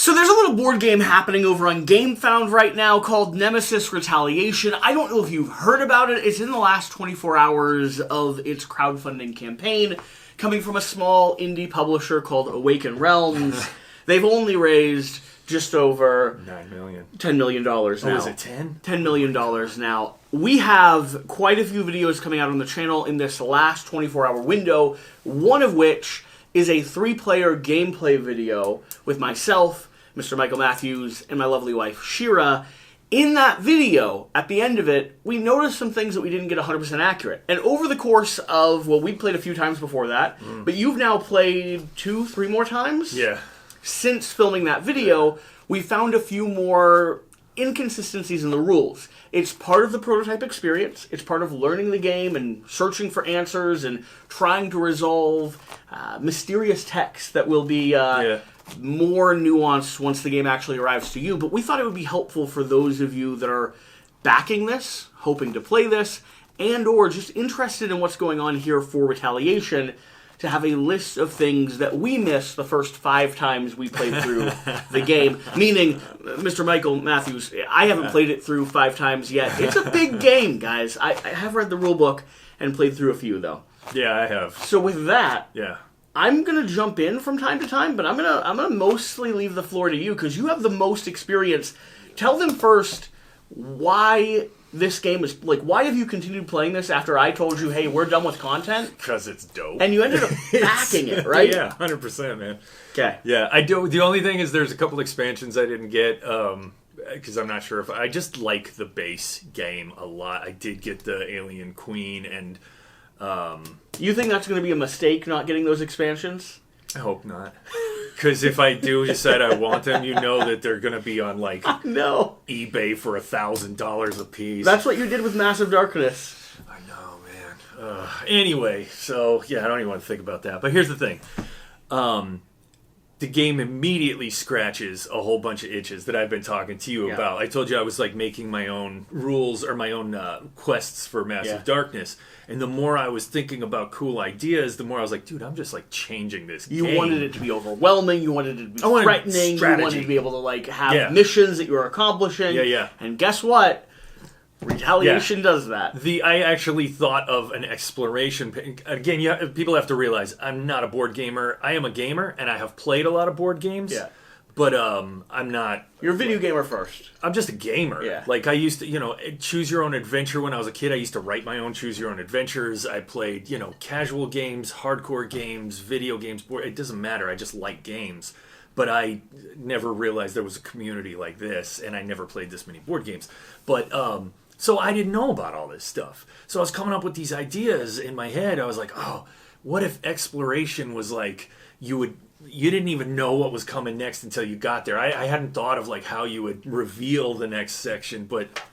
So there's a little board game happening over on GameFound right now called Nemesis Retaliation. I don't know if you've heard about it. It's in the last 24 hours of its crowdfunding campaign, coming from a small indie publisher called Awaken Realms. They've only raised just over $9 million. $10 million now. Oh, is it 10? $10 million now. We have quite a few videos coming out on the channel in this last 24-hour window, one of which is a 3-player gameplay video with myself, Mr. Michael Matthews, and my lovely wife, Shira. In that video, at the end of it, we noticed some things that we didn't get 100% accurate. And over the course of, well, we played a few times before that, but you've now played 2-3 more times? Yeah. Since filming that video, we found a few more inconsistencies in the rules. It's part of the prototype experience. It's part of learning the game and searching for answers and trying to resolve mysterious text that will be more nuanced once the game actually arrives to you. But we thought it would be helpful for those of you that are backing this, hoping to play this, and or just interested in what's going on here for Retaliation, to have a list of things that we missed the first 5 times we played through the game. Meaning, Mr. Michael Matthews, I haven't played it through 5 times yet. It's a big game, guys. I have read the rule book and played through a few, though. Yeah, I have. So with that, Yeah. I'm going to jump in from time to time, but I'm gonna mostly leave the floor to you, because you have the most experience. Tell them first why this game is, like, why have you continued playing this after I told you, hey, we're done with content? Because it's dope. And you ended up backing it, right? Yeah, 100%, man. Okay. Yeah, I do. The only thing is there's a couple expansions I didn't get, because I'm not sure if... I just like the base game a lot. I did get the Alien Queen, and... You think that's going to be a mistake, not getting those expansions? I hope not. Because if I do decide I want them, you know that they're going to be on, like, No. eBay for $1,000 a piece. That's what you did with Massive Darkness. I know, man. Anyway, so, yeah, I don't even want to think about that. But here's the thing. The game immediately scratches a whole bunch of itches that I've been talking to you about. I told you I was, like, making my own rules or my own quests for Massive Darkness. And the more I was thinking about cool ideas, the more I was like, dude, I'm just, like, changing this game. You wanted it to be overwhelming. You wanted it to be threatening. You wanted to be able to, like, have missions that you were accomplishing. Yeah. And guess what? Retaliation does that. I actually thought of an exploration. Again, people have to realize I'm not a board gamer. I am a gamer, and I have played a lot of board games. Yeah. But I'm not... You're a video gamer first. I'm just a gamer. Yeah. Like, I used to, choose your own adventure when I was a kid. I used to write my own choose your own adventures. I played, casual games, hardcore games, video games. It doesn't matter. I just like games. But I never realized there was a community like this, and I never played this many board games. But, so I didn't know about all this stuff. So I was coming up with these ideas in my head. I was like, oh, what if exploration was like, you didn't even know what was coming next until you got there. I hadn't thought of, like, how you would reveal the next section, but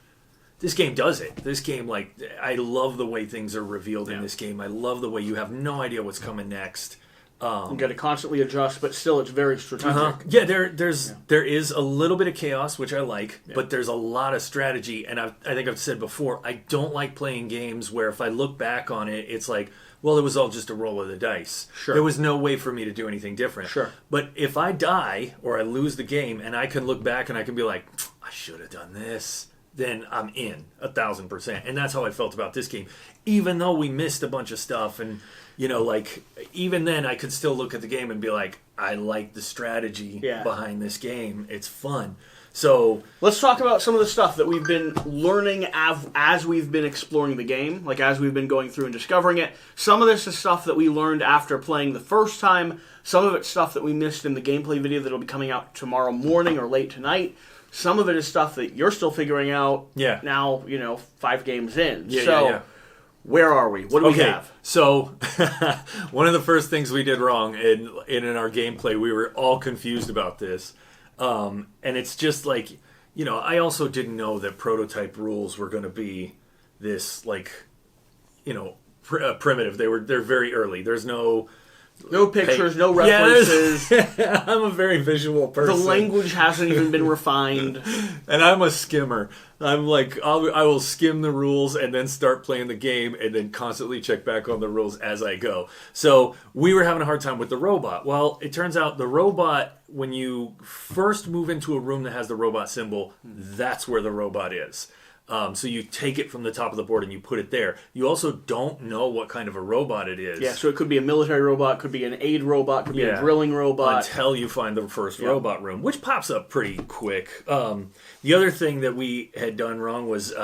this game does it. This game, like, I love the way things are revealed in this game. I love the way you have no idea what's coming next. You got to constantly adjust, but still it's very strategic. Yeah, there is a little bit of chaos, which I like, but there's a lot of strategy, and I think I've said before, I don't like playing games where if I look back on it, it's like, well, it was all just a roll of the dice. Sure. There was no way for me to do anything different. Sure. But if I die or I lose the game and I can look back and I can be like, I should have done this, then I'm in 1,000%. And that's how I felt about this game. Even though we missed a bunch of stuff and, like, even then I could still look at the game and be like, I like the strategy behind this game. It's fun. So let's talk about some of the stuff that we've been learning as we've been exploring the game, like as we've been going through and discovering it. Some of this is stuff that we learned after playing the first time. Some of it's stuff that we missed in the gameplay video that'll be coming out tomorrow morning or late tonight. Some of it is stuff that you're still figuring out now, 5 games in. Where are we? What do we have? So, one of the first things we did wrong in our gameplay, we were all confused about this. And it's just like, I also didn't know that prototype rules were going to be this, like, primitive. They're very early. There's no No pictures, no references. Yeah, I'm a very visual person. The language hasn't even been refined. And I'm a skimmer. I'm like, I will skim the rules and then start playing the game and then constantly check back on the rules as I go. So we were having a hard time with the robot. Well, it turns out the robot, when you first move into a room that has the robot symbol, that's where the robot is. So you take it from the top of the board and you put it there. You also don't know what kind of a robot it is. Yeah, so it could be a military robot, could be an aid robot, could be a drilling robot. Until you find the first robot room, which pops up pretty quick. The other thing that we had done wrong was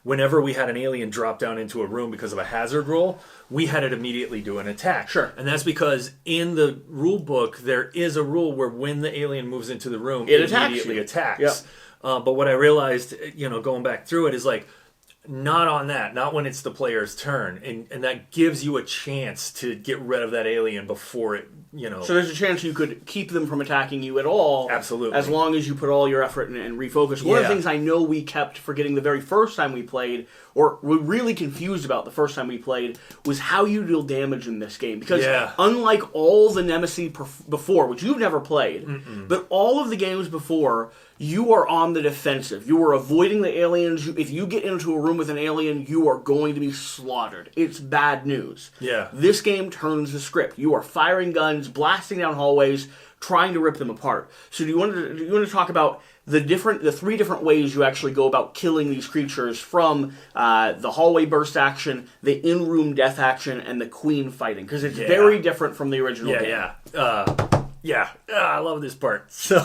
whenever we had an alien drop down into a room because of a hazard roll, we had it immediately do an attack. Sure. And that's because in the rule book, there is a rule where when the alien moves into the room, it immediately attacks. Yep. But what I realized, going back through it, is like, not on that, not when it's the player's turn. And that gives you a chance to get rid of that alien before it, So there's a chance you could keep them from attacking you at all. Absolutely. As long as you put all your effort in and refocus. One of the things I know we kept forgetting the very first time we played, or were really confused about the first time we played, was how you deal damage in this game. Because unlike all the Nemesis before, which you've never played, but all of the games before, you are on the defensive. You are avoiding the aliens. If you get into a room with an alien, you are going to be slaughtered. It's bad news. Yeah. This game turns the script. You are firing guns, blasting down hallways, trying to rip them apart. So do you want to talk about the three different ways you actually go about killing these creatures, from the hallway burst action, the in-room death action, and the queen fighting? Because it's very different from the original game. I love this part. So,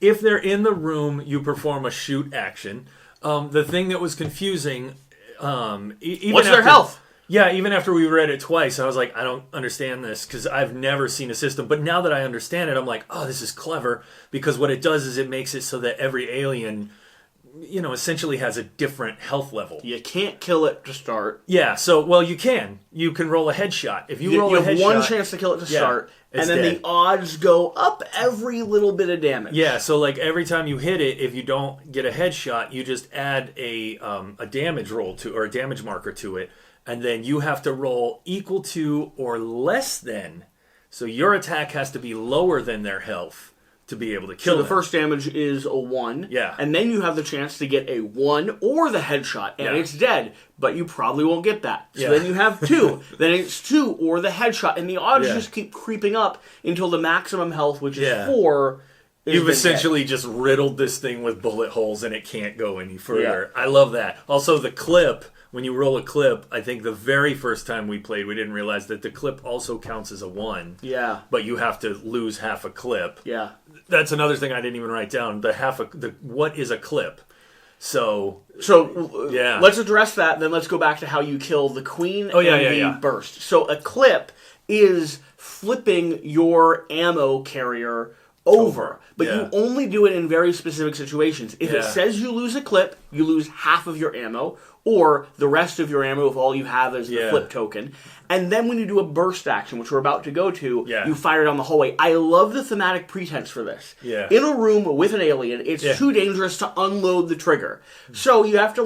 if they're in the room, you perform a shoot action. The thing that was confusing, what's their health? Yeah, even after we read it twice, I was like, I don't understand this, because I've never seen a system. But now that I understand it, I'm like, oh, this is clever, because what it does is it makes it so that every alien, essentially has a different health level. You can't kill it to start. Yeah, you can. You can roll a headshot. If you roll a headshot, you have one chance to kill it to start, and then the odds go up every little bit of damage. Yeah, so like every time you hit it, if you don't get a headshot, you just add a damage roll to, or a damage marker to it, and then you have to roll equal to or less than. So your attack has to be lower than their health to be able to kill them. So the first damage is a 1. Yeah. And then you have the chance to get a 1 or the headshot, and it's dead. But you probably won't get that. So then you have 2. Then it's 2 or the headshot. And the odds just keep creeping up until the maximum health, which is 4. You've essentially just riddled this thing with bullet holes and it can't go any further. I love that. Also, the clip, when you roll a clip, I think the very first time we played, we didn't realize that the clip also counts as a 1. Yeah. But you have to lose half a clip. Yeah. That's another thing I didn't even write down. What is a clip? So let's address that, then let's go back to how you kill the queen and the burst. So a clip is flipping your ammo carrier over. But you only do it in very specific situations. If it says you lose a clip, you lose half of your ammo, or the rest of your ammo if all you have is the flip token. And then when you do a burst action, which we're about to go to, you fire down the hallway. I love the thematic pretense for this. Yeah. In a room with an alien, it's too dangerous to unload the trigger. So you have to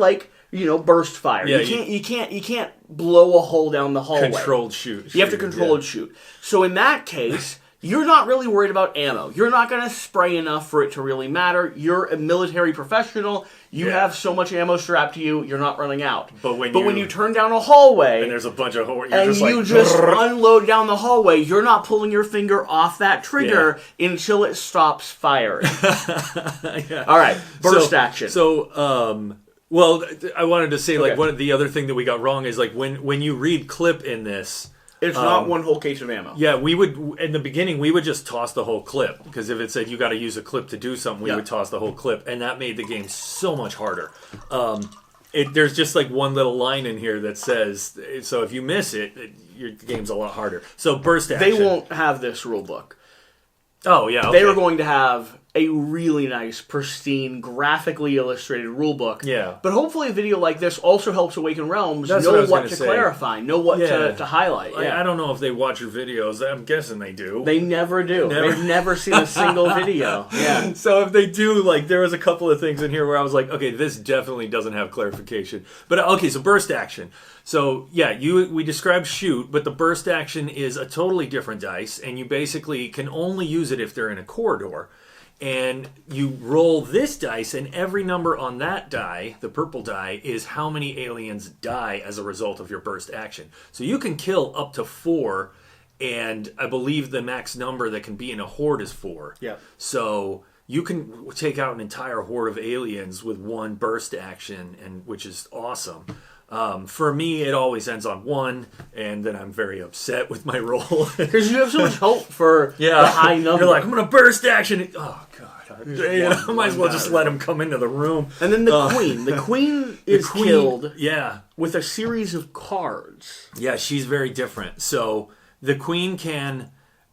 burst fire. Yeah, you can't blow a hole down the hallway. Controlled shoot. You have to controlled shoot. So in that case, you're not really worried about ammo. You're not going to spray enough for it to really matter. You're a military professional. You have so much ammo strapped to you, you're not running out. But when you turn down a hallway, and there's a bunch of holes, and you just unload down the hallway, you're not pulling your finger off that trigger until it stops firing. All right, burst action. So, I wanted to say, one of the other thing that we got wrong is when you read clip in this. It's not one whole case of ammo. Yeah, we would, in the beginning, we would just toss the whole clip. Because if it said you got to use a clip to do something, we would toss the whole clip. And that made the game so much harder. There's just one little line in here that says, so if you miss it, your game's a lot harder. So burst action. They won't have this rule book. Oh, yeah, okay. They were going to have a really nice, pristine, graphically illustrated rulebook. Yeah. But hopefully a video like this also helps Awaken Realms That's what I know was what gonna to say. clarify, know what to highlight. Yeah. I don't know if they watch your videos. I'm guessing they do. They never do. They've never seen a single video. Yeah. So if they do, like, there was a couple of things in here where I was like, okay, this definitely doesn't have clarification. But okay, so burst action. So yeah, we described shoot, but the burst action is a totally different dice, and you basically can only use it if they're in a corridor. And you roll this dice, and every number on that die, the purple die, is how many aliens die as a result of your burst action. So you can kill up to 4, and I believe the max number that can be in a horde is 4. Yeah. So you can take out an entire horde of aliens with one burst action, and which is awesome. For me, it always ends on 1, and then I'm very upset with my roll. Because you have so much hope for the high number. You're like, I'm going to burst action. Oh, God. I might as well just let him come into the room. And then the queen. The queen is killed with a series of cards. Yeah, she's very different. So the queen can...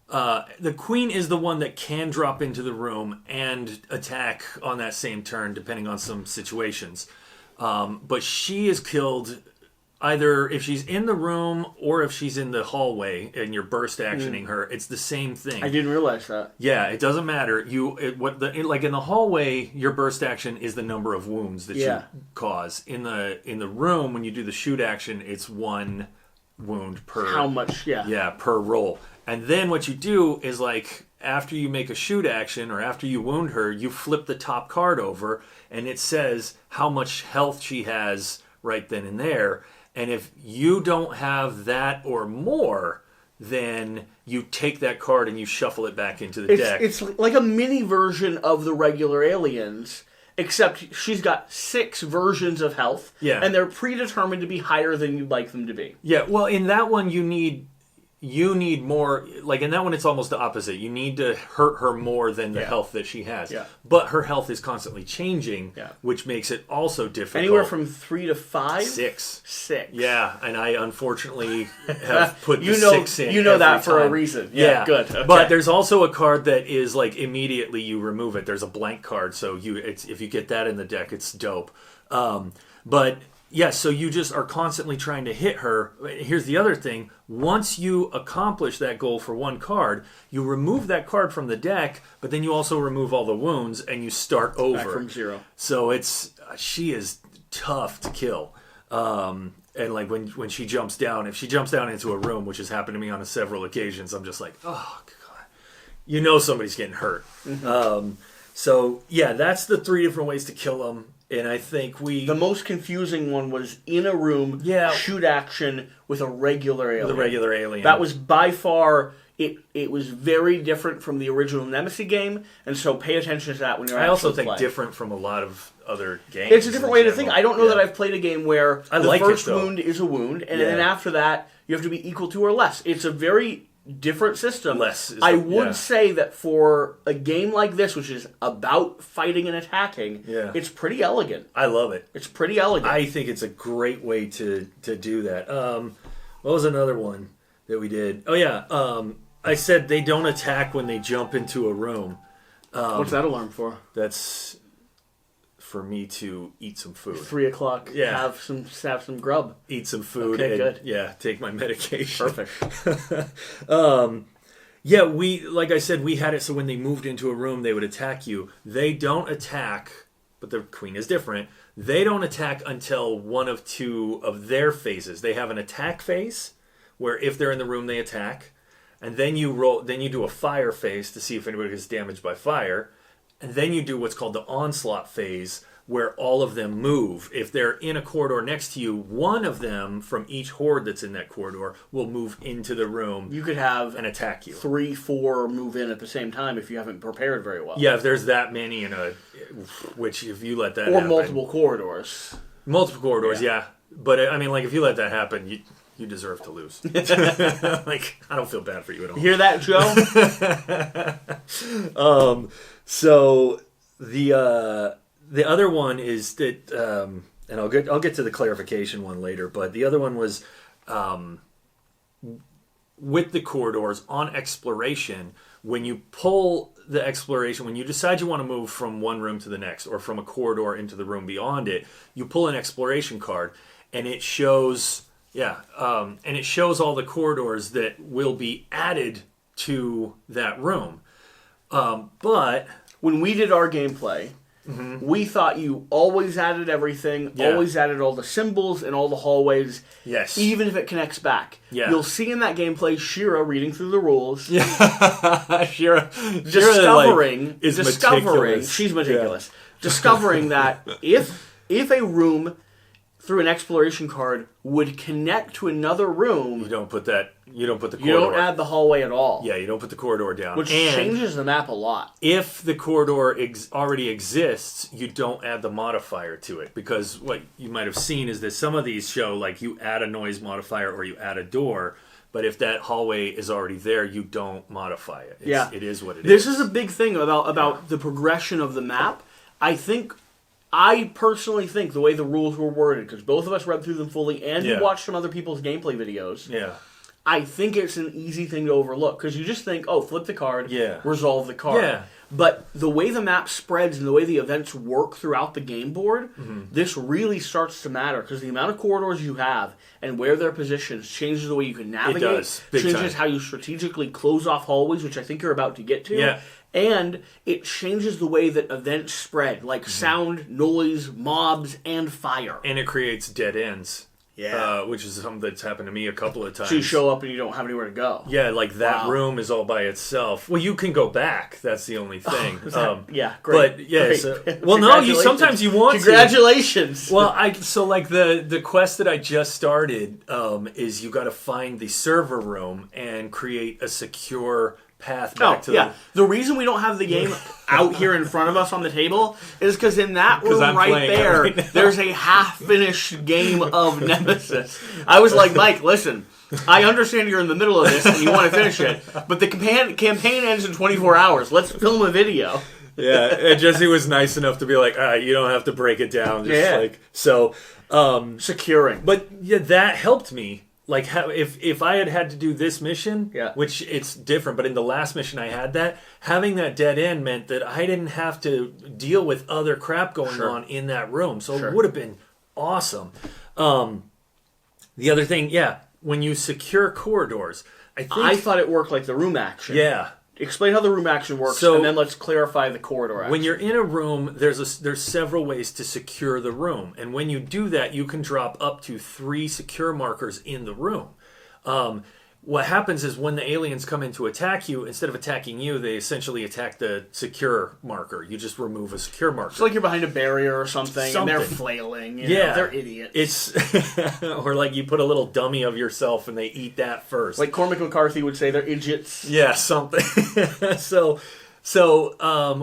the queen is the one that can drop into the room and attack on that same turn, depending on some situations. But she is killed either if she's in the room or if she's in the hallway and you're burst actioning her. It's the same thing. I didn't realize that. Yeah, it doesn't matter. Like in the hallway, your burst action is the number of wounds that you cause. In the room, when you do the shoot action, it's 1 wound per. How much? Yeah. Yeah, per roll. And then what you do is, like, after you make a shoot action or after you wound her, you flip the top card over and it says how much health she has right then and there. And if you don't have that or more, then you take that card and you shuffle it back into the deck. It's like a mini version of the regular aliens, except she's got 6 versions of health, and they're predetermined to be higher than you'd like them to be. Yeah, well, in that one you need more, like in that one it's almost the opposite. You need to hurt her more than the health that she has. Yeah. But her health is constantly changing, which makes it also difficult. Anywhere from 3 to 5? 6. 6. Yeah, and I unfortunately have put the 6 in. You know that for time. a reason. Yeah, good. Okay. But there's also a card that is like immediately you remove it. There's a blank card, so if you get that in the deck, it's dope. But yeah, so you just are constantly trying to hit her. Here's the other thing. Once you accomplish that goal for 1 card, you remove that card from the deck, but then you also remove all the wounds and you start over. Back from 0. So she is tough to kill. And like when she jumps down, if she jumps down into a room, which has happened to me on several occasions, I'm just like, oh, God. You know somebody's getting hurt. Mm-hmm. So, yeah, that's the 3 different ways to kill them. And I think the most confusing one was in a room, shoot action with a regular alien. That was by far, it was very different from the original Nemesis game, and so pay attention to that when you're I also think playing. Different from a lot of other games. It's a different way to think. I don't know that I've played a game where the first wound is a wound, and then after that, you have to be equal to or less. It's a very different system. I would say that for a game like this, which is about fighting and attacking, it's pretty elegant. I love it. It's pretty elegant. I think it's a great way to do that. What was another one that we did? Oh, yeah. I said they don't attack when they jump into a room. What's that alarm for? That's for me to eat some food. 3 o'clock. Yeah. Have some grub. Eat some food. Okay, good. Yeah, take my medication. Perfect. Yeah, like I said, we had it so when they moved into a room, they would attack you. They don't attack, but the queen is different. They don't attack until one of 2 of their phases. They have an attack phase, where if they're in the room, they attack. And then you do a fire phase to see if anybody gets damaged by fire. And then you do what's called the onslaught phase, where all of them move. If they're in a corridor next to you, one of them from each horde that's in that corridor will move into the room. You could have and attack you. 3, 4 move in at the same time if you haven't prepared very well. Yeah, if there's that many which if you let that happen. Or multiple corridors. Multiple corridors, yeah. But I mean, like if you let that happen, you deserve to lose. Like I don't feel bad for you at all. You hear that, Joe? So the other one is that, and I'll get to the clarification one later. But the other one was with the corridors on exploration. when you pull the exploration, when you decide you want to move from one room to the next or from a corridor into the room beyond it, you pull an exploration card and it shows, and it shows all the corridors that will be added to that room. But when we did our gameplay, we thought you always added everything, always added all the symbols and all the hallways, even if it connects back. Yeah. You'll see in that gameplay Shira reading through the rules, Shira discovering, meticulous. She's meticulous, discovering that if a room through an exploration card would connect to another room, you don't put the corridor. You don't add the hallway at all. Yeah, you don't put the corridor down. Which changes the map a lot. If the corridor already exists, you don't add the modifier to it. Because what you might have seen is that some of these show, like, you add a noise modifier or you add a door, but if that hallway is already there, you don't modify it. It is what it is. This is a big thing about the progression of the map. I personally think the way the rules were worded, because both of us read through them fully and we watched some other people's gameplay videos. Yeah. I think it's an easy thing to overlook, because you just think, oh, flip the card, resolve the card. Yeah. But the way the map spreads and the way the events work throughout the game board, this really starts to matter, because the amount of corridors you have and where they're positioned changes the way you can navigate. It does. Big changes time. how you strategically close off hallways, which I think you're about to get to. Yeah. And it changes the way that events spread, like sound, noise, mobs, and fire. And it creates dead ends. Yeah. Which is something that's happened to me a couple of times. So you show up and you don't have anywhere to go. Yeah, like that room is all by itself. Well, you can go back. That's the only thing. Yeah, great. But yeah, great. Well, no, sometimes you want Congratulations. to. Well, so like the quest that I just started is you got to find the server room and create a secure path back to the reason we don't have the game out here in front of us on the table is because in that room right there, there's a half-finished game of Nemesis. I was like, Mike, listen, I understand you're in the middle of this and you want to finish it, but the campaign ends in 24 hours. Let's film a video. Yeah, and Jesse was nice enough to be like, all right, you don't have to break it down. Securing. But yeah, that helped me. Like, if I had to do this mission, which it's different, but in the last mission I had that, having that dead end meant that I didn't have to deal with other crap going on in that room. So it would have been awesome. The other thing, when you secure corridors, I thought it worked like the room action. Yeah. Explain how the room action works, and then let's clarify the corridor action. When you're in a room, there's several ways to secure the room. And when you do that, you can drop up to 3 secure markers in the room. What happens is when the aliens come in to attack you, instead of attacking you, they essentially attack the secure marker. You just remove a secure marker. It's like you're behind a barrier or something. And they're flailing. You know, they're idiots. It's or like you put a little dummy of yourself and they eat that first. Like Cormac McCarthy would say, they're idiots. Yeah, something. So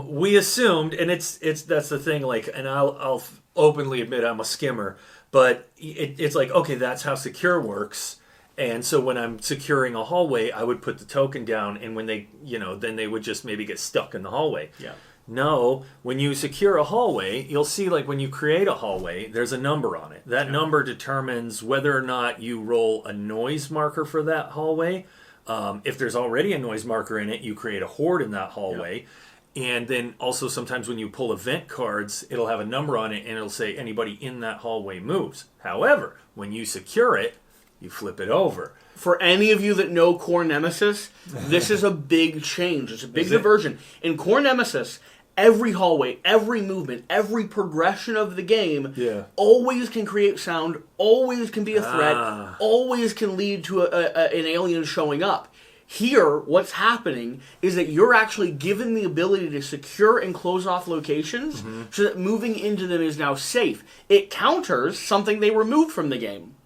we assumed, and it's that's the thing. Like, and I'll openly admit I'm a skimmer, but it's like, okay, that's how secure works. And so when I'm securing a hallway, I would put the token down, and when they, then they would just maybe get stuck in the hallway. Yeah. No, when you secure a hallway, you'll see, like, when you create a hallway, there's a number on it. That number determines whether or not you roll a noise marker for that hallway. If there's already a noise marker in it, you create a horde in that hallway. Yeah. And then also sometimes when you pull event cards, it'll have a number on it, and it'll say anybody in that hallway moves. However, when you secure it, you flip it over. For any of you that know Core Nemesis, this is a big change. It's a big diversion. In Core Nemesis, every hallway, every movement, every progression of the game always can create sound, always can be a threat, always can lead to an alien showing up. Here, what's happening is that you're actually given the ability to secure and close off locations so that moving into them is now safe. It counters something they removed from the game.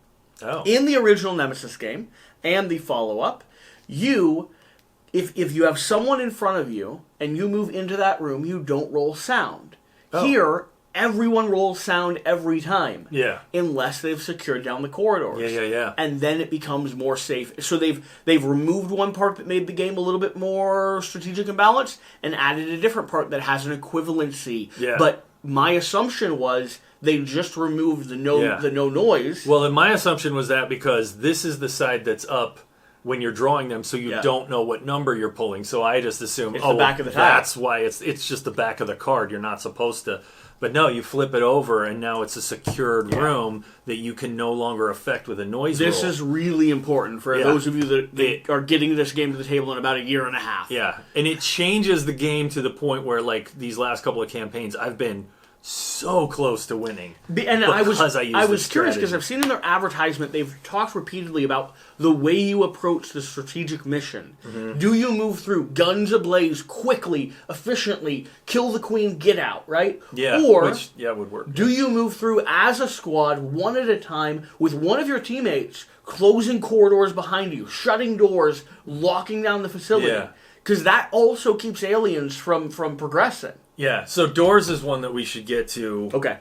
Oh. In the original Nemesis game and the follow-up, if you have someone in front of you and you move into that room, you don't roll sound. Oh. Here, everyone rolls sound every time. Yeah. Unless they've secured down the corridors. Yeah. And then it becomes more safe. So they've removed one part that made the game a little bit more strategic and balanced and added a different part that has an equivalency. Yeah. But my assumption was they just removed the no noise. Well, and my assumption was that because this is the side that's up when you're drawing them, so you don't know what number you're pulling. So I just assume, it's the back of the tile. That's why it's just the back of the card. You're not supposed to. But no, you flip it over, and now it's a secured room that you can no longer affect with a noise roll. This is really important for those of you that are getting this game to the table in about a year and a half. Yeah, and it changes the game to the point where, like, these last couple of campaigns, I've been so close to winning. And I was curious because I've seen in their advertisement they've talked repeatedly about the way you approach the strategic mission. Mm-hmm. Do you move through guns ablaze quickly, efficiently, kill the queen, get out, right? Yeah, or which would work. Do you move through as a squad, one at a time, with one of your teammates closing corridors behind you, shutting doors, locking down the facility? Yeah. Because that also keeps aliens from progressing. Yeah, so doors is one that we should get to. Okay.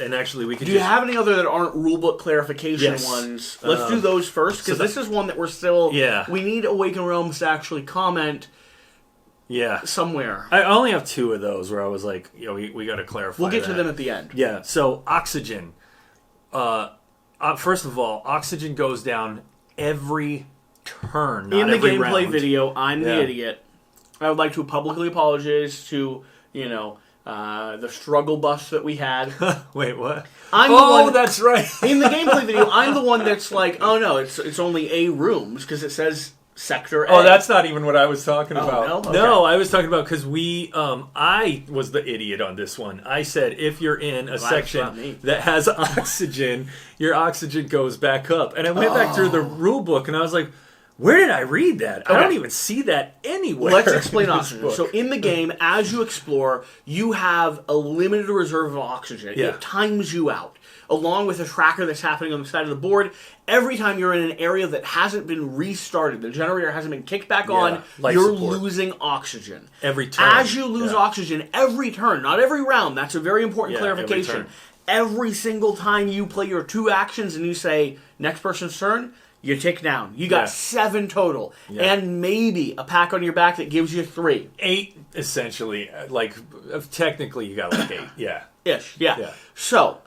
And actually, we could. Do you have any other that aren't rulebook clarification ones? Let's do those first, because this is one that we're still. Yeah. We need Awaken Realms to actually comment. Yeah. Somewhere. I only have 2 of those where I was like, we got to clarify. We'll get to them at the end. Yeah. So oxygen. First of all, oxygen goes down every turn. Not in the every gameplay round. Video, I'm the idiot. I would like to publicly apologize to the struggle bus that we had. Wait, what? I'm the one, that's right. in the gameplay video, I'm the one that's like, oh no, it's only A rooms because it says Sector A. Oh, that's not even what I was talking about. No? Okay. No, I was talking about because I was the idiot on this one. I said if you're in a section that has oxygen, your oxygen goes back up. And I went back through the rule book and I was like, where did I read that? Okay. I don't even see that anywhere. Let's explain oxygen. So in the game, as you explore, you have a limited reserve of oxygen. Yeah. It times you out, along with a tracker that's happening on the side of the board. Every time you're in an area that hasn't been restarted, the generator hasn't been kicked back on, you're losing oxygen. Every turn. As you lose oxygen, every turn, not every round, that's a very important clarification. Every single time you play your 2 actions and you say, next person's turn, you tick down. You got 7 total. Yeah. And maybe a pack on your back that gives you 3. 8, essentially. Like, technically, you got like 8. Yeah. Ish, yeah. So,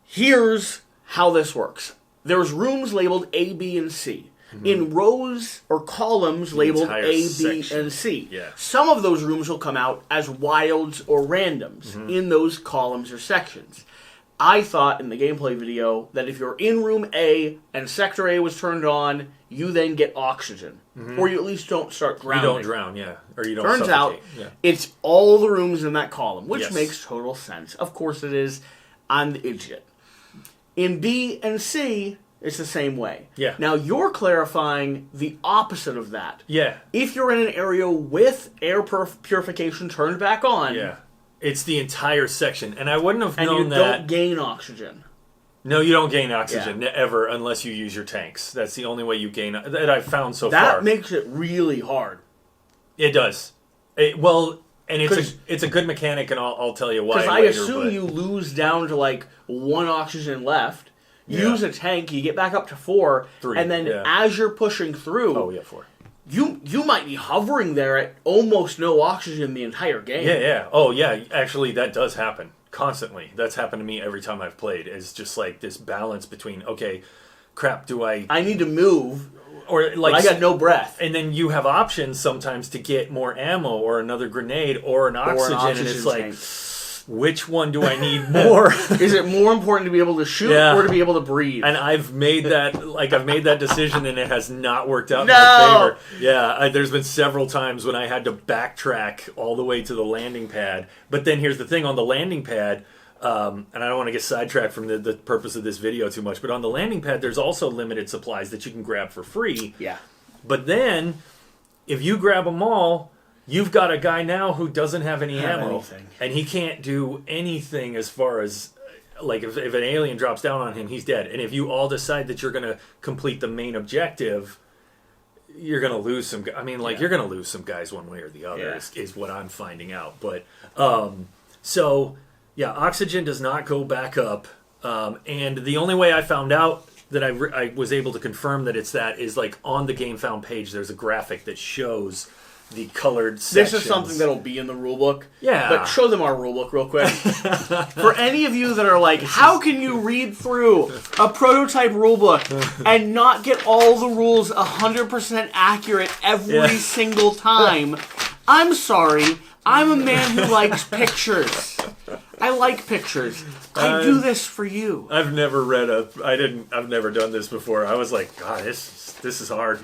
here's how this works. There's rooms labeled A, B, and C. Mm-hmm. In rows or columns labeled A, B, and C. Yeah. Some of those rooms will come out as wilds or randoms in those columns or sections. I thought in the gameplay video that if you're in room A and Sector A was turned on, you then get oxygen. Mm-hmm. Or you at least don't start drowning. You don't drown, yeah. Or you don't Turns suffocate. out, it's all the rooms in that column, which makes total sense. Of course it is. I'm the idiot. In B and C, it's the same way. Yeah. Now, you're clarifying the opposite of that. Yeah. If you're in an area with air purification turned back on... Yeah. It's the entire section, and I wouldn't have known that. And you don't gain oxygen. No, you don't gain oxygen ever unless you use your tanks. That's the only way you gain that I've found so far. That makes it really hard. It does. It's a good mechanic, and I'll tell you why. Because I assume you lose down to like 1 oxygen left. Use a tank, you get back up to 4, 3, and then as you're pushing through, 4. You might be hovering there at almost no oxygen the entire game. Yeah. Oh, yeah. Actually, that does happen constantly. That's happened to me every time I've played. It's just like this balance between, okay, crap, do I need to move, or like I got no breath. And then you have options sometimes to get more ammo or another grenade or an oxygen, and it's like, which one do I need more? Is it more important to be able to shoot or to be able to breathe? And I've made that decision, and it has not worked out in my favor. Yeah, there's been several times when I had to backtrack all the way to the landing pad. But then here's the thing, on the landing pad, and I don't want to get sidetracked from the purpose of this video too much, but on the landing pad, there's also limited supplies that you can grab for free. Yeah. But then, if you grab them all, you've got a guy now who doesn't have any ammo, and he can't do anything as far as, like, if an alien drops down on him, he's dead. And if you all decide that you're going to complete the main objective, you're going to lose some. You're going to lose some guys one way or the other. Is what I'm finding out. But oxygen does not go back up, and the only way I found out that I was able to confirm that it's that is like on the Game Found page. There's a graphic that shows colored This sections. is something that'll be in the rulebook. Yeah. But show them our rulebook real quick. For any of you that are like, how can you read through a prototype rulebook and not get all the rules 100% accurate every single time? I'm sorry. I'm a man who likes pictures. I like pictures. I do this for you. I've never read I've never done this before. I was like, God, this is hard.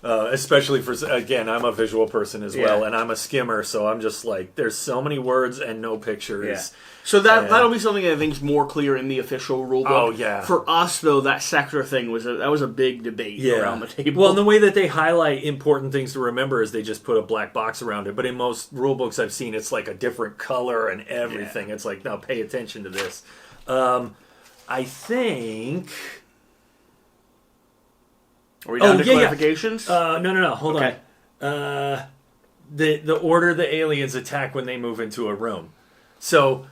Especially for, again, I'm a visual person as well, and I'm a skimmer, so I'm just like, there's so many words and no pictures. Yeah. So that'll be something that I think is more clear in the official rulebook. Oh, yeah. For us, though, that sector thing was a big debate around the table. Well, and the way that they highlight important things to remember is they just put a black box around it. But in most rulebooks I've seen, it's like a different color and everything. Yeah. It's like, now pay attention to this. I think... Are we down to clarifications? No. Hold on. The order the aliens attack when they move into a room. So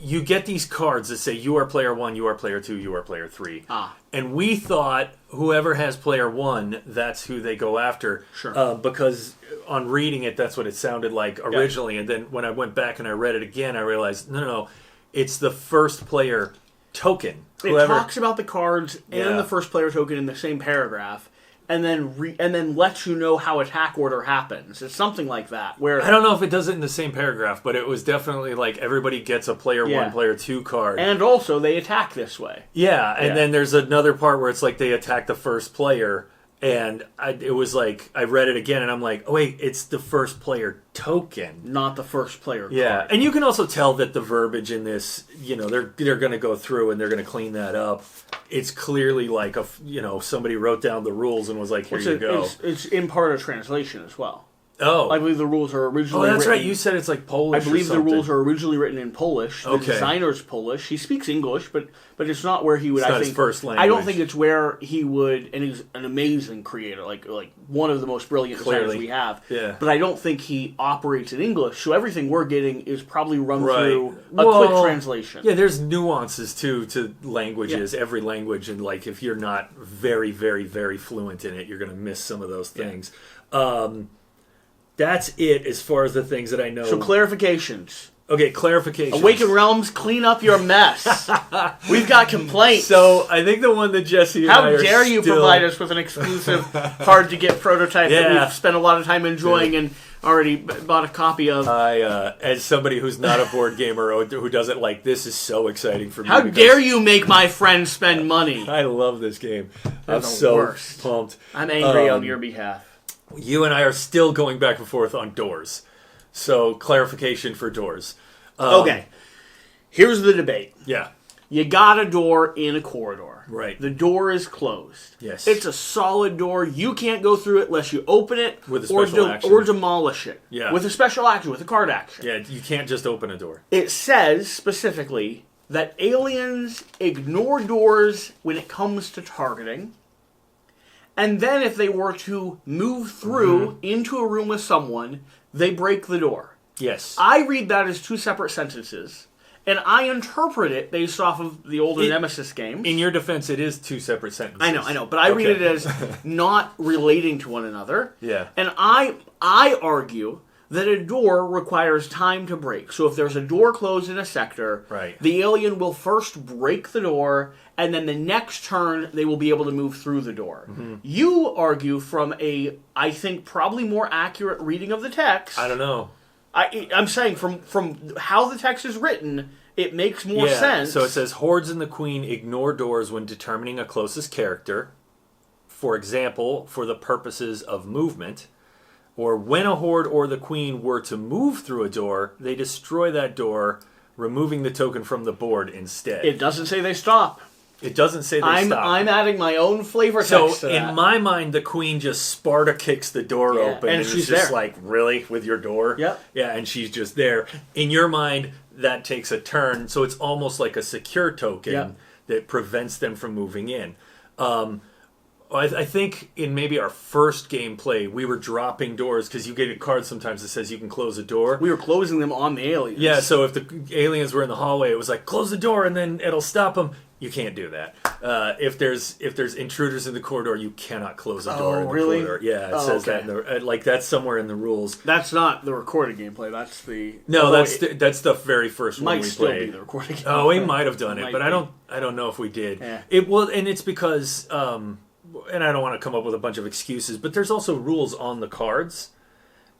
you get these cards that say you are player 1, you are player 2, you are player 3. And we thought whoever has player 1, that's who they go after. Sure. Because on reading it, that's what it sounded like originally. And then when I went back and I read it again, I realized, no. It's the first player token. It talks about the cards and the first player token in the same paragraph, and then lets you know how attack order happens. It's something like that. Where I don't know if it does it in the same paragraph, but it was definitely like everybody gets a player 1, player 2 card, and also they attack this way. Yeah, and then there's another part where it's like they attack the first player. And it was like, I read it again, and I'm like, oh, wait, it's the first player token. Not the first player card. Yeah, and you can also tell that the verbiage in this, they're going to go through and they're going to clean that up. It's clearly like, somebody wrote down the rules and was like, here you go. It's in part of translation as well. Oh. I believe the rules are originally that's written, right. You said it's like Polish. I believe the rules are originally written in Polish. The Okay. designer's Polish. He speaks English, but it's not where he would. It's not his first language. I don't think it's where he would. And he's an amazing creator, like one of the most brilliant designers we have. Yeah. But I don't think he operates in English. So everything we're getting is probably run through a quick translation. Yeah, there's nuances too to languages. Every language, and like if you're not very, very, very fluent in it, you're going to miss some of those things. That's it as far as the things that I know. So clarifications. Okay, clarifications. Awaken Realms, clean up your mess. We've got complaints. So I think the one that Jesse and How I are dare you still... provide us with an exclusive, hard-to-get prototype that we've spent a lot of time enjoying and already bought a copy of. As somebody who's not a board gamer or who doesn't like this, is so exciting for me. How dare you make my friends spend money? I love this game. They're I'm the so worst. pumped. I'm angry on your behalf. You and I are still going back and forth on doors. So, clarification for doors. Okay. Here's the debate. Yeah. You got a door in a corridor. Right. The door is closed. Yes. It's a solid door. You can't go through it unless you open it with a special action. Or demolish it. Yeah. With a special action, with a card action. Yeah, you can't just open a door. It says specifically that aliens ignore doors when it comes to targeting. And then if they were to move through into a room with someone, they break the door. Yes. I read that as two separate sentences, and I interpret it based off of the older Nemesis games. In your defense, it is two separate sentences. I know, but I read it as not relating to one another. Yeah. And I argue that a door requires time to break. So if there's a door closed in a sector, the alien will first break the door, and then the next turn they will be able to move through the door. You argue from a, I think, probably more accurate reading of the text. I don't know. I'm saying from how the text is written, it makes more sense. So it says, hordes and the queen ignore doors when determining a closest character. For example, for the purposes of movement. Or when a horde or the queen were to move through a door, they destroy that door, removing the token from the board instead. It doesn't say they stop. It doesn't say they stop. I'm adding my own flavor text to that. In my mind, the queen just Sparta kicks the door open, and she's it's just there. like, really? With your door? Yep. Yeah, and she's just there. In your mind, that takes a turn, so it's almost like a secure token that prevents them from moving in. I think in maybe our first gameplay, we were dropping doors because you get a card sometimes that says you can close a door. We were closing them on the aliens. Yeah, so if the aliens were in the hallway, it was like, close the door and then it'll stop them. You can't do that. If there's intruders in the corridor, you cannot close a door in the really? corridor. Yeah, it says that. In the, like that's somewhere in the rules. That's not the recorded gameplay. That's the that's the very first one we might still played. be the recorded gameplay. Oh, we might have done it, but Might I don't know if we did. Yeah. And it's because and I don't want to come up with a bunch of excuses, but there's also rules on the cards.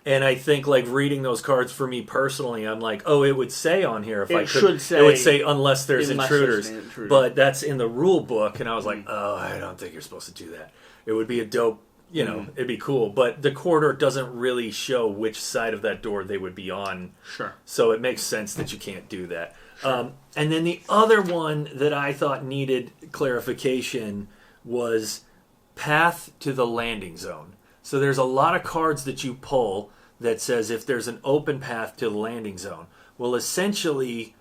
And I think, like, reading those cards for me personally, I'm like, oh, it would say on here if I could. It would say unless there's intruders. But that's in the rule book, and I was like, oh, I don't think you're supposed to do that. It would be a dope, it'd be cool. But the corridor doesn't really show which side of that door they would be on. Sure. So it makes sense that you can't do that. Sure. And then the other one that I thought needed clarification was path to the landing zone. So there's a lot of cards that you pull that says if there's an open path to the landing zone. Well, essentially,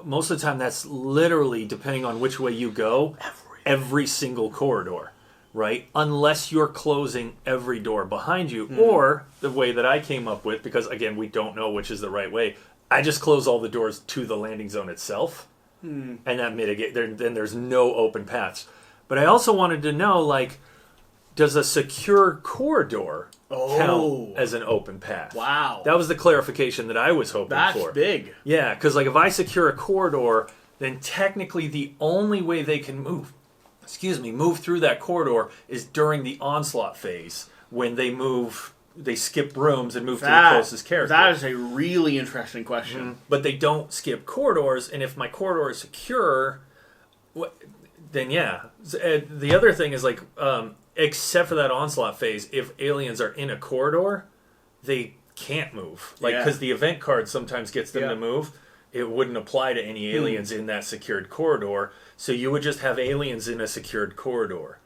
most of the time that's literally, depending on which way you go, every single corridor, right? Unless you're closing every door behind you. Or the way that I came up with, because again, we don't know which is the right way, I just close all the doors to the landing zone itself. And that then there's no open paths. But I also wanted to know, like, does a secure corridor count as an open path? Wow. That was the clarification that I was hoping for. That's big. Yeah, because like if I secure a corridor, then technically the only way they can move through that corridor is during the onslaught phase when they skip rooms and move to the closest character. That is a really interesting question. But they don't skip corridors, and if my corridor is secure, then yeah. The other thing is like... except for that onslaught phase, if aliens are in a corridor, they can't move. Like, because the event card sometimes gets them to move. It wouldn't apply to any aliens in that secured corridor. So you would just have aliens in a secured corridor,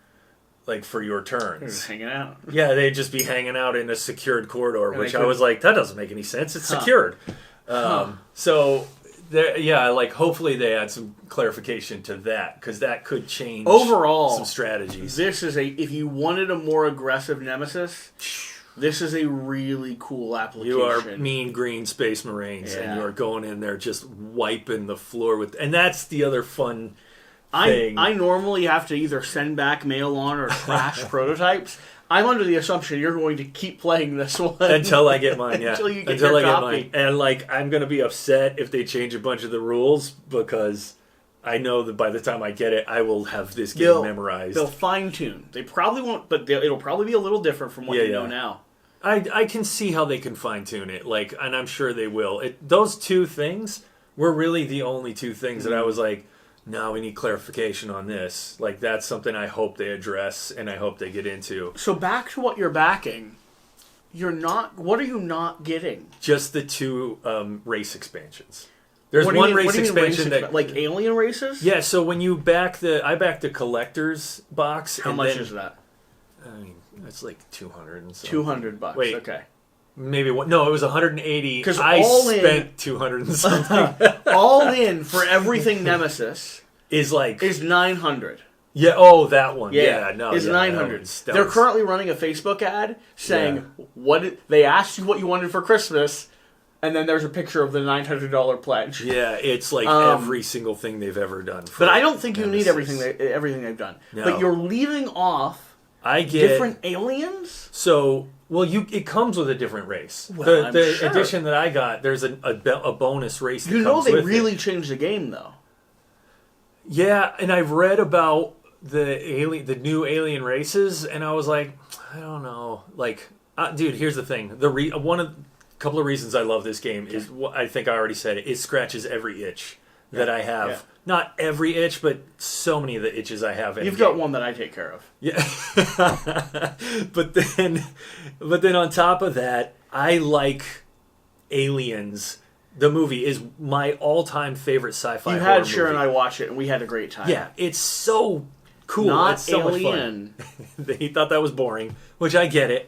like, for your turns. They're just hanging out. Yeah, they'd just be hanging out in a secured corridor, which I was like, that doesn't make any sense. It's secured. So... like hopefully they add some clarification to that because that could change overall some strategies. This is if you wanted a more aggressive Nemesis, this is a really cool application. You are mean green space marines and you are going in there just wiping the floor with, and that's the other fun thing. I normally have to either send back mail on or trash prototypes. I'm under the assumption you're going to keep playing this one until I get mine. Yeah, until I get mine. And like, I'm going to be upset if they change a bunch of the rules because I know that by the time I get it, I will have this game memorized. They'll fine tune. They probably won't, but it'll probably be a little different from what you know now. I can see how they can fine tune it. Like, and I'm sure they will. Those two things were really the only two things that I was like, no, we need clarification on this. Like, that's something I hope they address and I hope they get into. So back to what you're backing. What are you not getting? Just the two race expansions. There's one race expansion that... Like alien races? Yeah, so when you back I backed the collector's box. How much is that? I mean, it's like 200 and something. $200. Wait, okay. Maybe no, it was 180. Because I spent 200 and something. All in for everything Nemesis is 900. Yeah. Oh, that one. Yeah. No. Is 900. They're currently running a Facebook ad saying they asked you what you wanted for Christmas, and then there's a picture of the $900 pledge. Yeah, it's like every single thing they've ever done. But I don't think you need everything they've done. No. But you're leaving off. Different aliens. So. Well, it comes with a different race. Well, the edition that I got, there's a bonus race that comes with it. You know they really changed the game, though. Yeah, and I've read about the new alien races, and I was like, I don't know. Like, dude, here's the thing. Couple of reasons I love this game is, I think I already said it, it scratches every itch that I have. Yeah. Not every itch, but so many of the itches I have. You've got one that I take care of. Yeah. But then on top of that, I like Aliens. The movie is my all-time favorite sci-fi horror movie. You had Sharon and I watch it, and we had a great time. Yeah, it's so cool. Not it's so Alien. Much fun. He thought that was boring, which I get it.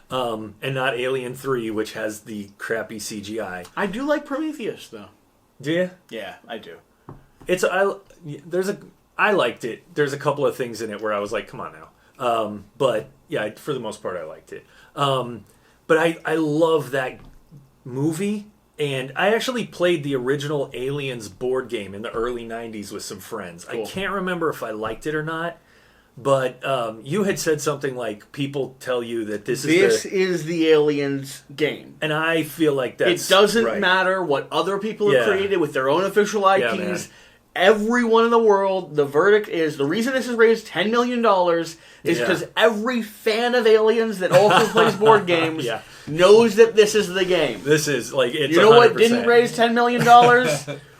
And not Alien 3, which has the crappy CGI. I do like Prometheus, though. Do you? Yeah, I do. I liked it. There's a couple of things in it where I was like, come on now. But yeah, for the most part, I liked it. But I love that movie And I actually played the original Aliens board game in the early 90s with some friends. Cool. I can't remember if I liked it or not, but you had said something like, people tell you that this is the Aliens game. And I feel like that's It doesn't right. matter what other people have created with their own official IPs. man. Everyone in the world, the verdict is, the reason this has raised $10 million is because every fan of Aliens that also plays board games knows that this is the game. This is, like, it's You know 100%. what didn't raise $10 million?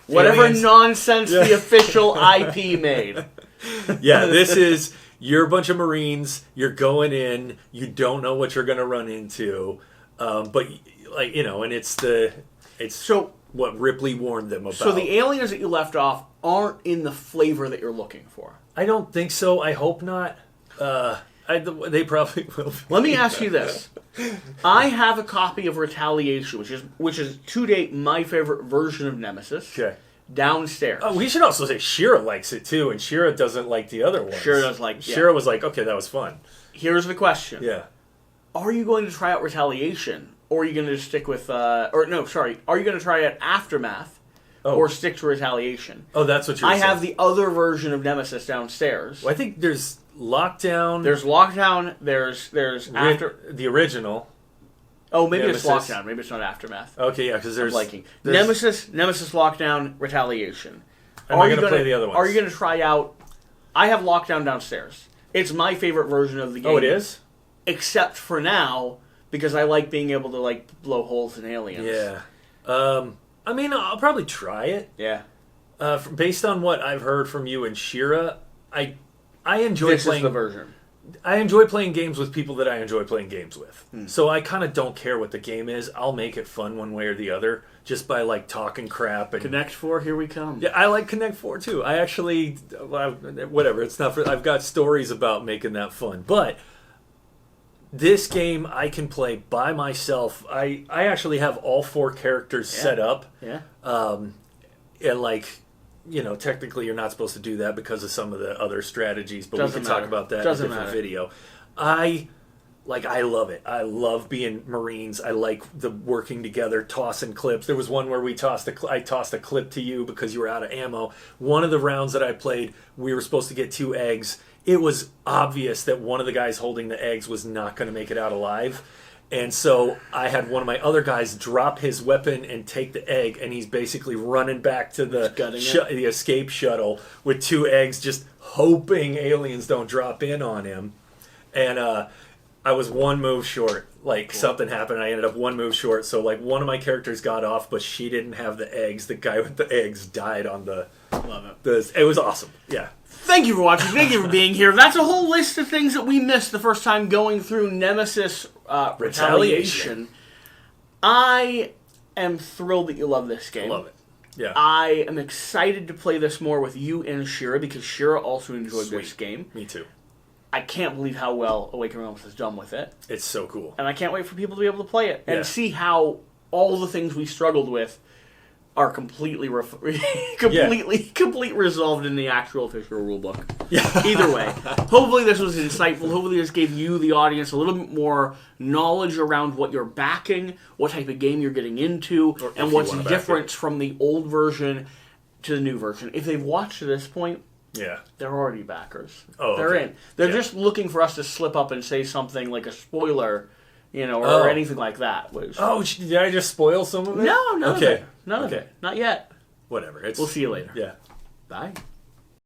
Whatever Aliens. nonsense the official IP made. Yeah, this is, you're a bunch of Marines, you're going in, you don't know what you're going to run into, but, like, you know, and it's So what Ripley warned them about. So the aliens that you left off aren't in the flavor that you're looking for. I don't think so. I hope not. They probably will be. Let me ask you this. I have a copy of Retaliation, which is to date my favorite version of Nemesis. Okay. Downstairs. Oh, we should also say Shira likes it too, and Shira doesn't like the other ones. Shira does like. Shira was like, okay, that was fun. Here's the question. Yeah. Are you going to try out Retaliation, or are you going to stick with? Are you going to try out Aftermath, or stick to Retaliation? Oh, that's what you're saying. I have the other version of Nemesis downstairs. Well, I think there's Lockdown. There's Lockdown. There's after the original. Oh, maybe Nemesis. it's Lockdown. Maybe it's not Aftermath. Okay, yeah, because there's Nemesis, Lockdown, Retaliation. Am I going to play the other ones? Are you going to try out? I have Lockdown downstairs. It's my favorite version of the game. Oh, it is? Except for now, because I like being able to like blow holes in aliens. Yeah. I mean, I'll probably try it. Yeah. Based on what I've heard from you and Shira, I enjoy playing. This is the version. I enjoy playing games with people that I enjoy playing games with. So I kind of don't care what the game is. I'll make it fun one way or the other, just by like talking crap and Connect 4, here we come. Yeah, I like Connect 4 too. I actually, whatever. It's not for. I've got stories about making that fun, but this game I can play by myself. I actually have all 4 characters set up. Yeah. And like, you know, technically you're not supposed to do that because of some of the other strategies, but we can talk about that in a different video. I love it. I love being Marines. I like the working together, tossing clips. There was one where I tossed a clip to you because you were out of ammo. One of the rounds that I played, we were supposed to get 2 eggs. It was obvious that one of the guys holding the eggs was not going to make it out alive. And so I had one of my other guys drop his weapon and take the egg, and he's basically running back to the escape shuttle with 2 eggs, just hoping aliens don't drop in on him. And I was 1 move short. Like, something happened, and I ended up 1 move short. So, like, one of my characters got off, but she didn't have the eggs. The guy with the eggs died on the... Love it. It was awesome. Yeah. Thank you for watching. Thank you for being here. That's a whole list of things that we missed the first time going through Nemesis Retaliation. I am thrilled that you love this game. Love it. Yeah. I am excited to play this more with you and Shira, because Shira also enjoyed this game. Me too. I can't believe how well Awaken Realms has done with it. It's so cool. And I can't wait for people to be able to play it and see how all the things we struggled with are completely resolved in the actual official rulebook. Yeah. Either way, hopefully this was insightful. Hopefully this gave you, the audience, a little bit more knowledge around what you're backing, what type of game you're getting into, and what's different from the old version to the new version. If they've watched to this point, they're already backers. Oh, they're in. They're just looking for us to slip up and say something like a spoiler, you know, or anything like that. Did I just spoil some of it? No, none of it. None of it. Not yet. Whatever. We'll see you later. Yeah. Bye.